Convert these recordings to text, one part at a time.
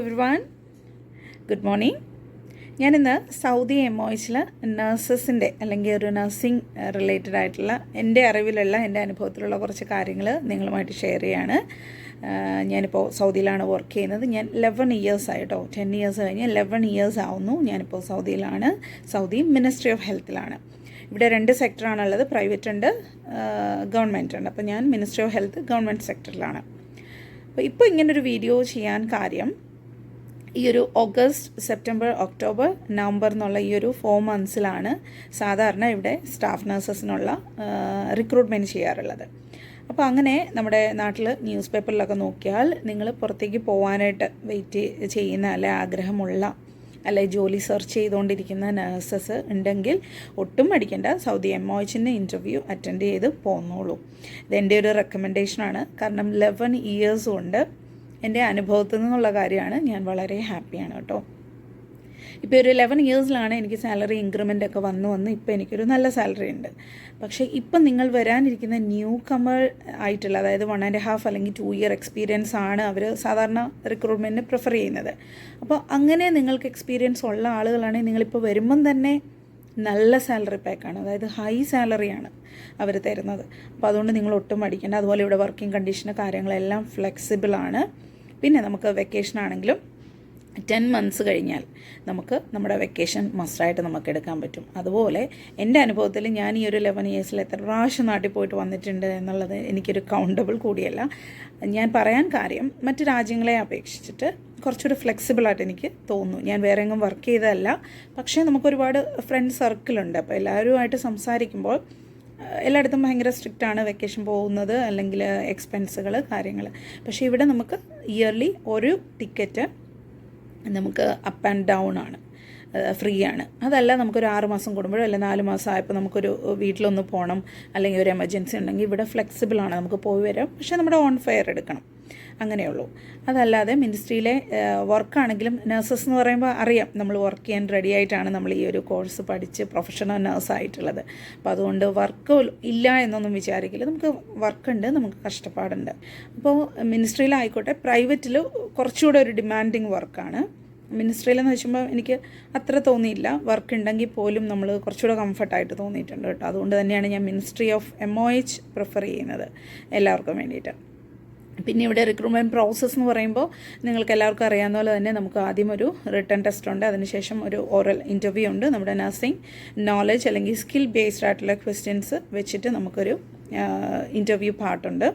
Everyone, good morning. ഞാനിന്ന് Saudi എംഒഎച്ചിൽ നഴ്സസിൻ്റെ അല്ലെങ്കിൽ ഒരു നഴ്സിംഗ് റിലേറ്റഡ് ആയിട്ടുള്ള എൻ്റെ അറിവിലുള്ള എൻ്റെ അനുഭവത്തിലുള്ള കുറച്ച് കാര്യങ്ങൾ നിങ്ങളുമായിട്ട് ഷെയർ ചെയ്യാണ്. ഞാനിപ്പോൾ സൗദിയിലാണ് വർക്ക് ചെയ്യുന്നത്. ഞാൻ 11 ഇയേഴ്സ് ആയിട്ടോ, 10 ഇയേഴ്സ് കഴിഞ്ഞ് 11 ഇയേഴ്സ് ആവുന്നു. ഞാനിപ്പോൾ സൗദിയിലാണ്. സൗദി മിനിസ്ട്രി ഓഫ് ഹെൽത്തിലാണ്. ഇവിടെ 2 സെക്ടറാണുള്ളത്, പ്രൈവറ്റ് ഉണ്ട്, ഗവൺമെൻറ് ഉണ്ട്. അപ്പോൾ ഞാൻ മിനിസ്ട്രി ഓഫ് ഹെൽത്ത് ഗവൺമെൻറ് സെക്ടറിലാണ്. അപ്പോൾ ഇപ്പോൾ ഇങ്ങനൊരു വീഡിയോ ചെയ്യാൻ കാര്യം, ഈ ഒരു ഓഗസ്റ്റ്, സെപ്റ്റംബർ, ഒക്ടോബർ, നവംബർ എന്നുള്ള ഈ ഒരു 4 മന്ത്സിലാണ് സാധാരണ ഇവിടെ സ്റ്റാഫ് നഴ്സസിനുള്ള റിക്രൂട്ട്മെൻറ്റ് ചെയ്യാറുള്ളത്. അപ്പോൾ അങ്ങനെ നമ്മുടെ നാട്ടിൽ ന്യൂസ് പേപ്പറിലൊക്കെ നോക്കിയാൽ നിങ്ങൾ പുറത്തേക്ക് പോകാനായിട്ട് വെയിറ്റ് ചെയ്യുന്ന അല്ലെ ആഗ്രഹമുള്ള അല്ലെ ജോലി സെർച്ച് ചെയ്തുകൊണ്ടിരിക്കുന്ന നഴ്സസ് ഉണ്ടെങ്കിൽ ഒട്ടും മടിക്കേണ്ട, സൗദി എംഒഎച്ചിൻ്റെ ഇൻ്റർവ്യൂ അറ്റൻഡ് ചെയ്ത് പോന്നോളൂ. ഇതെൻ്റെ ഒരു റെക്കമെൻഡേഷനാണ്. കാരണം 11 ഇയേഴ്സ് കൊണ്ട് എൻ്റെ അനുഭവത്തിൽ നിന്നുള്ള കാര്യമാണ്. ഞാൻ വളരെ ഹാപ്പിയാണ് കേട്ടോ. ഇപ്പോൾ ഒരു 11 ഇയേഴ്സിലാണ് എനിക്ക് സാലറി ഇൻക്രിമെൻ്റ് ഒക്കെ വന്ന് ഇപ്പോൾ എനിക്കൊരു നല്ല സാലറി ഉണ്ട്. പക്ഷേ ഇപ്പം നിങ്ങൾ വരാനിരിക്കുന്ന ന്യൂ കമർ ആയിട്ടുള്ള, അതായത് 1.5 അല്ലെങ്കിൽ 2 ഇയർ എക്സ്പീരിയൻസ് ആണ് അവർ സാധാരണ റിക്രൂട്ട്മെൻറ്റിന് പ്രിഫർ ചെയ്യുന്നത്. അപ്പോൾ അങ്ങനെ നിങ്ങൾക്ക് എക്സ്പീരിയൻസ് ഉള്ള ആളുകളാണെങ്കിൽ നിങ്ങളിപ്പോൾ വരുമ്പം തന്നെ നല്ല സാലറി പാക്കാണ്, അതായത് ഹൈ സാലറിയാണ് അവർ തരുന്നത്. അപ്പോൾ അതുകൊണ്ട് നിങ്ങൾ ഒട്ടും മടിക്കേണ്ട. അതുപോലെ ഇവിടെ വർക്കിംഗ് കണ്ടീഷന് കാര്യങ്ങളെല്ലാം ഫ്ലെക്സിബിളാണ്. പിന്നെ നമുക്ക് വെക്കേഷൻ ആണെങ്കിലും 10 മന്ത്സ് കഴിഞ്ഞാൽ നമുക്ക് നമ്മുടെ വെക്കേഷൻ മസ്റ്റായിട്ട് നമുക്ക് എടുക്കാൻ പറ്റും. അതുപോലെ എൻ്റെ അനുഭവത്തിൽ ഞാൻ ഈ ഒരു 11 ഇയേഴ്സിൽ എത്ര പ്രാവശ്യം നാട്ടിൽ പോയിട്ട് വന്നിട്ടുണ്ട് എന്നുള്ളത് എനിക്കൊരു കൗണ്ടബിൾ കൂടിയല്ല. ഞാൻ പറയാൻ കാര്യം, മറ്റ് രാജ്യങ്ങളെ അപേക്ഷിച്ചിട്ട് കുറച്ചുകൂടി ഫ്ലെക്സിബിളായിട്ട് എനിക്ക് തോന്നുന്നു. ഞാൻ വേറെ എങ്ങും വർക്ക് ചെയ്തതല്ല, പക്ഷേ നമുക്കൊരുപാട് ഫ്രണ്ട് സർക്കിളുണ്ട്. അപ്പോൾ എല്ലാവരുമായിട്ട് സംസാരിക്കുമ്പോൾ എല്ലായിടത്തും ഭയങ്കര സ്ട്രിക്റ്റാണ് വെക്കേഷൻ പോകുന്നത്, അല്ലെങ്കിൽ എക്സ്പെൻസുകൾ കാര്യങ്ങൾ. പക്ഷേ ഇവിടെ നമുക്ക് ഇയർലി ഒരു ടിക്കറ്റ് നമുക്ക് അപ്പ് ആൻഡ് ഡൗൺ ആണ്, ഫ്രീ ആണ്. അതല്ല നമുക്കൊരു 6 മാസം കൂടുമ്പോഴോ അല്ല 4 മാസം ആയപ്പോൾ നമുക്കൊരു വീട്ടിലൊന്ന് പോകണം, അല്ലെങ്കിൽ ഒരു എമർജൻസി ഉണ്ടെങ്കിൽ ഇവിടെ ഫ്ലെക്സിബിളാണ്, നമുക്ക് പോയി വരാം. പക്ഷേ നമ്മുടെ ഓൺ ഫെയർ എടുക്കണം, അങ്ങനെയുള്ളൂ. അതല്ലാതെ മിനിസ്ട്രിയിലെ വർക്കാണെങ്കിലും നഴ്സസ് എന്ന് പറയുമ്പോൾ അറിയാം, നമ്മൾ വർക്ക് ചെയ്യാൻ റെഡി ആയിട്ടാണ് നമ്മൾ ഈ ഒരു കോഴ്സ് പഠിച്ച് പ്രൊഫഷണൽ നഴ്സായിട്ടുള്ളത്. അപ്പോൾ അതുകൊണ്ട് വർക്ക് ഇല്ല എന്നൊന്നും വിചാരിക്കില്ല. നമുക്ക് വർക്കുണ്ട്, നമുക്ക് കഷ്ടപ്പാടുണ്ട്. അപ്പോൾ മിനിസ്ട്രിയിലായിക്കോട്ടെ, പ്രൈവറ്റിൽ കുറച്ചുകൂടെ ഒരു ഡിമാൻഡിങ് വർക്കാണ്. മിനിസ്ട്രിയിലെന്ന് വെച്ചുമ്പോൾ എനിക്ക് അത്ര തോന്നിയില്ല. വർക്ക് ഉണ്ടെങ്കിൽ പോലും നമ്മൾ കുറച്ചുകൂടെ കംഫർട്ടായിട്ട് തോന്നിയിട്ടുണ്ട് കേട്ടോ. അതുകൊണ്ട് തന്നെയാണ് ഞാൻ മിനിസ്ട്രി ഓഫ് എംഒഎച്ച് പ്രിഫർ ചെയ്യുന്നത് എല്ലാവർക്കും വേണ്ടിയിട്ട്. പിന്നെ ഇവിടെ റിക്രൂട്ട്മെൻറ്റ് പ്രോസസ്സ് എന്ന് പറയുമ്പോൾ നിങ്ങൾക്ക് എല്ലാവർക്കും അറിയാവുന്ന പോലെ തന്നെ നമുക്ക് ആദ്യം ഒരു റിട്ടൺ ടെസ്റ്റ് ഉണ്ട്, അതിനുശേഷം ഒരു ഓറൽ ഇൻ്റർവ്യൂ ഉണ്ട്. നമ്മുടെ നഴ്സിംഗ് നോളജ് അല്ലെങ്കിൽ സ്കിൽ ബേസ്ഡ് ആയിട്ടുള്ള ക്വസ്റ്റ്യൻസ് വെച്ചിട്ട് നമുക്കൊരു ഇൻ്റർവ്യൂ പാർട്ടുണ്ട്.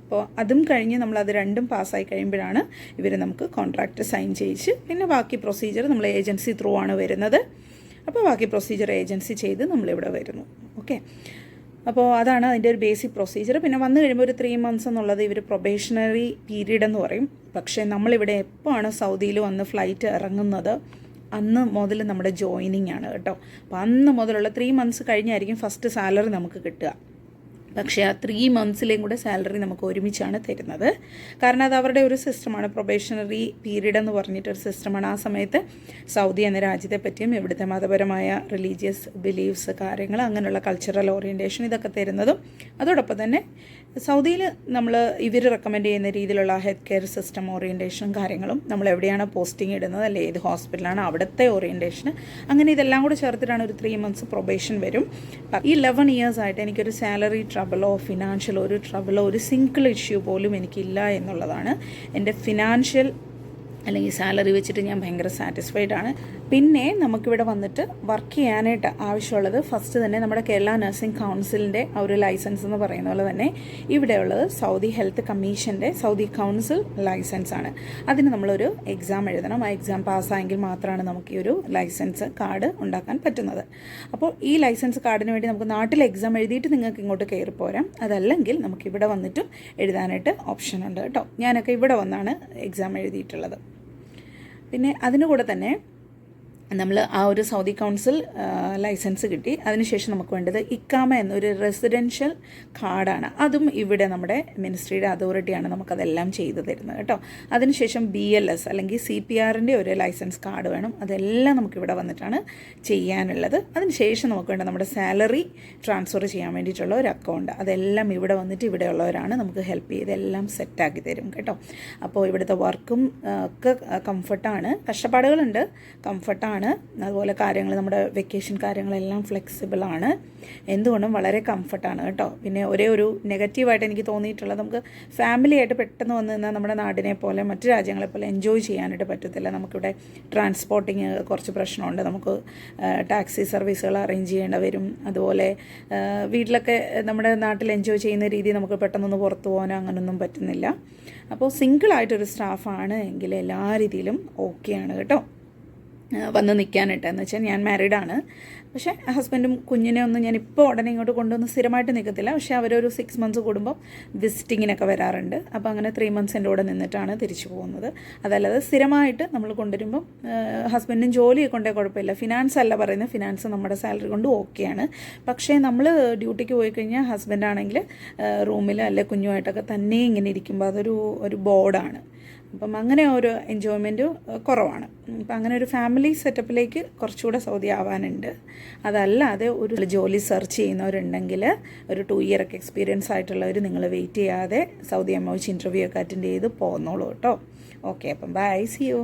അപ്പോൾ അതും കഴിഞ്ഞ് നമ്മളത് രണ്ടും പാസ്സായി കഴിയുമ്പോഴാണ് ഇവർ നമുക്ക് കോൺട്രാക്റ്റ് സൈൻ ചെയ്യിച്ച് പിന്നെ ബാക്കി പ്രൊസീജിയർ നമ്മൾ ഏജൻസി ത്രൂ ആണ് വരുന്നത്. അപ്പോൾ ബാക്കി പ്രൊസീജിയർ ഏജൻസി ചെയ്ത് നമ്മളിവിടെ വരുന്നു. ഓക്കെ, അപ്പോൾ അതാണ് അതിൻ്റെ ഒരു ബേസിക് പ്രൊസീജിയർ. പിന്നെ വന്നു കഴിയുമ്പോൾ ഒരു 3 മന്ത്സ് എന്നുള്ളത് ഇവർ പ്രൊബേഷണറി പീരീഡ് എന്ന് പറയും. പക്ഷേ നമ്മളിവിടെ എപ്പോഴാണ് സൗദിയിൽ വന്ന് ഫ്ലൈറ്റ് ഇറങ്ങുന്നത് അന്ന് മുതൽ നമ്മുടെ ജോയിനിങ് ആണ് കേട്ടോ. അപ്പോൾ അന്ന് മുതലുള്ള 3 മന്ത്സ് കഴിഞ്ഞായിരിക്കും ഫസ്റ്റ് സാലറി നമുക്ക് കിട്ടുക. പക്ഷേ ആ 3 മന്ത്സിലേയും കൂടെ സാലറി നമുക്ക് ഒരുമിച്ചാണ് തരുന്നത്. കാരണം അത് അവരുടെ ഒരു സിസ്റ്റമാണ്, പ്രൊബേഷണറി പീരീഡ് എന്ന് പറഞ്ഞിട്ടൊരു സിസ്റ്റമാണ്. ആ സമയത്ത് സൗദി എന്ന രാജ്യത്തെ പറ്റിയും ഇവിടുത്തെ മതപരമായ റിലീജിയസ് ബിലീഫ്സ് കാര്യങ്ങൾ, അങ്ങനെയുള്ള കൾച്ചറൽ ഓറിയൻറ്റേഷൻ ഇതൊക്കെ തരുന്നതും, അതോടൊപ്പം തന്നെ സൗദിയിൽ നമ്മൾ ഇവർ റെക്കമെൻഡ് ചെയ്യുന്ന രീതിയിലുള്ള ഹെൽത്ത് കെയർ സിസ്റ്റം ഓറിയൻറ്റേഷനും കാര്യങ്ങളും, നമ്മൾ എവിടെയാണ് പോസ്റ്റിംഗ് ഇടുന്നത് അല്ലെ ഏത് ഹോസ്പിറ്റലാണ് അവിടുത്തെ ഓറിയൻറ്റേഷൻ, അങ്ങനെ ഇതെല്ലാം കൂടെ ചേർത്തിട്ടാണ് ഒരു 3 മന്ത്സ് പ്രൊബേഷൻ വരും. ഈ 11 ഇയേഴ്സ് ആയിട്ട് എനിക്കൊരു സാലറി ട്രബിളോ ഫിനാൻഷ്യൽ ഒരു ട്രബിളോ ഒരു സിംഗിൾ ഇഷ്യൂ പോലും എനിക്കില്ല എന്നുള്ളതാണ്. എൻ്റെ ഫിനാൻഷ്യൽ അല്ലെങ്കിൽ സാലറി വെച്ചിട്ട് ഞാൻ ഭയങ്കര സാറ്റിസ്ഫൈഡ് ആണ്. പിന്നെ നമുക്കിവിടെ വന്നിട്ട് വർക്ക് ചെയ്യാനായിട്ട് ആവശ്യമുള്ളത് ഫസ്റ്റ് തന്നെ നമ്മുടെ കേരള നഴ്സിംഗ് കൗൺസിലിൻ്റെ ആ ഒരു ലൈസൻസ് എന്ന് പറയുന്ന പോലെ തന്നെ ഇവിടെയുള്ളത് സൗദി ഹെൽത്ത് കമ്മീഷൻ്റെ സൗദി കൗൺസിൽ ലൈസൻസ് ആണ്. അതിന് നമ്മളൊരു എക്സാം എഴുതണം. ആ എക്സാം പാസ്സായെങ്കിൽ മാത്രമാണ് നമുക്ക് ഈ ഒരു ലൈസൻസ് കാർഡ് ഉണ്ടാക്കാൻ പറ്റുന്നത്. അപ്പോൾ ഈ ലൈസൻസ് കാർഡിന് വേണ്ടി നമുക്ക് നാട്ടിൽ എക്സാം എഴുതിയിട്ട് നിങ്ങൾക്ക് ഇങ്ങോട്ട് കയറി പോരാം. അതല്ലെങ്കിൽ നമുക്കിവിടെ വന്നിട്ടും എഴുതാനായിട്ട് ഓപ്ഷൻ ഉണ്ട് കേട്ടോ. ഞാനൊക്കെ ഇവിടെ വന്നാണ് എക്സാം എഴുതിയിട്ടുള്ളത്. പിന്നെ അതിന് കൂടെ തന്നെ നമ്മൾ ആ ഒരു സൗദി കൗൺസിൽ ലൈസൻസ് കിട്ടി. അതിനുശേഷം നമുക്ക് വേണ്ടത് ഇക്കാമ എന്നൊരു റെസിഡൻഷ്യൽ കാർഡാണ്. അതും ഇവിടെ നമ്മുടെ മിനിസ്ട്രിയുടെ അതോറിറ്റിയാണ് നമുക്കതെല്ലാം ചെയ്തു തരുന്നത് കേട്ടോ. അതിനുശേഷം BLS അല്ലെങ്കിൽ CPRൻ്റെ ഒരു ലൈസൻസ് കാർഡ് വേണം. അതെല്ലാം നമുക്കിവിടെ വന്നിട്ടാണ് ചെയ്യാനുള്ളത്. അതിനുശേഷം നമുക്ക് വേണ്ട നമ്മുടെ സാലറി ട്രാൻസ്ഫർ ചെയ്യാൻ വേണ്ടിയിട്ടുള്ള ഒരു അക്കൗണ്ട്, അതെല്ലാം ഇവിടെ വന്നിട്ട് ഇവിടെയുള്ളവരാണ് നമുക്ക് ഹെൽപ്പ് ചെയ്ത് എല്ലാം സെറ്റാക്കി തരും കേട്ടോ. അപ്പോൾ ഇവിടുത്തെ വർക്കും ഒക്കെ കംഫർട്ടാണ്, കഷ്ടപ്പാടുകളുണ്ട്, കംഫർട്ടാണ്. അതുപോലെ കാര്യങ്ങൾ, നമ്മുടെ വെക്കേഷൻ കാര്യങ്ങളെല്ലാം ഫ്ലെക്സിബിളാണ്, എന്തുകൊണ്ടും വളരെ കംഫർട്ടാണ് കേട്ടോ. പിന്നെ ഒരേ ഒരു നെഗറ്റീവായിട്ട് എനിക്ക് തോന്നിയിട്ടുള്ളത്, നമുക്ക് ഫാമിലിയായിട്ട് പെട്ടെന്ന് വന്ന് നിന്നാൽ നമ്മുടെ നാടിനെ പോലെ മറ്റു രാജ്യങ്ങളെ പോലെ എൻജോയ് ചെയ്യാനായിട്ട് പറ്റത്തില്ല. നമുക്കിവിടെ ട്രാൻസ്പോർട്ടിങ് കുറച്ച് പ്രശ്നമുണ്ട്, നമുക്ക് ടാക്സി സർവീസുകൾ അറേഞ്ച് ചെയ്യേണ്ടി വരും. അതുപോലെ വീട്ടിലൊക്കെ നമ്മുടെ നാട്ടിൽ എൻജോയ് ചെയ്യുന്ന രീതി നമുക്ക് പെട്ടെന്നൊന്ന് പുറത്തു പോകാനോ അങ്ങനൊന്നും പറ്റുന്നില്ല. അപ്പോൾ സിംഗിളായിട്ടൊരു സ്റ്റാഫാണ് എങ്കിൽ എല്ലാ രീതിയിലും ഓക്കെയാണ് കേട്ടോ വന്ന് നിൽക്കാനായിട്ട്. എന്ന് വെച്ചാൽ ഞാൻ മാരീഡാണ്, പക്ഷേ ഹസ്ബൻഡും കുഞ്ഞിനെ ഒന്നും ഞാൻ ഇപ്പോൾ ഉടനെ ഇങ്ങോട്ട് കൊണ്ടുവന്ന് സ്ഥിരമായിട്ട് നിൽക്കത്തില്ല. പക്ഷേ അവരൊരു 6 months കൂടുമ്പോൾ വിസിറ്റിങ്ങിനൊക്കെ വരാറുണ്ട്. അപ്പോൾ അങ്ങനെ 3 months എൻ്റെ കൂടെ നിന്നിട്ടാണ് തിരിച്ചു പോകുന്നത്. അതല്ലാതെ സ്ഥിരമായിട്ട് നമ്മൾ കൊണ്ടുവരുമ്പം ഹസ്ബൻഡും ജോലി കൊണ്ടേ കുഴപ്പമില്ല. ഫിനാൻസ് അല്ല പറയുന്നത്, ഫിനാൻസ് നമ്മുടെ സാലറി കൊണ്ട് ഓക്കെയാണ്. പക്ഷേ നമ്മൾ ഡ്യൂട്ടിക്ക് പോയി കഴിഞ്ഞാൽ ഹസ്ബൻഡാണെങ്കിൽ റൂമിൽ അല്ലെ കുഞ്ഞുമായിട്ടൊക്കെ തന്നെ ഇങ്ങനെ ഇരിക്കുമ്പോൾ അതൊരു ബോർഡാണ്. അപ്പം അങ്ങനെ ഒരു എൻജോയ്മെൻറ്റ് കുറവാണ്. അപ്പം അങ്ങനെ ഒരു ഫാമിലി സെറ്റപ്പിലേക്ക് കുറച്ചുകൂടെ സൗദി ആവാനുണ്ട്. അതല്ലാതെ ഒരു ജോലി സെർച്ച് ചെയ്യുന്നവരുണ്ടെങ്കിൽ ഒരു 2 year ഒക്കെ എക്സ്പീരിയൻസ് ആയിട്ടുള്ളവർ നിങ്ങൾ വെയിറ്റ് ചെയ്യാതെ സൗദി MOH ഇൻ്റർവ്യൂ ഒക്കെ അറ്റൻഡ് ചെയ്ത് പോകുന്നോളൂ കേട്ടോ. ഓക്കെ, അപ്പം ബൈ, സി യു.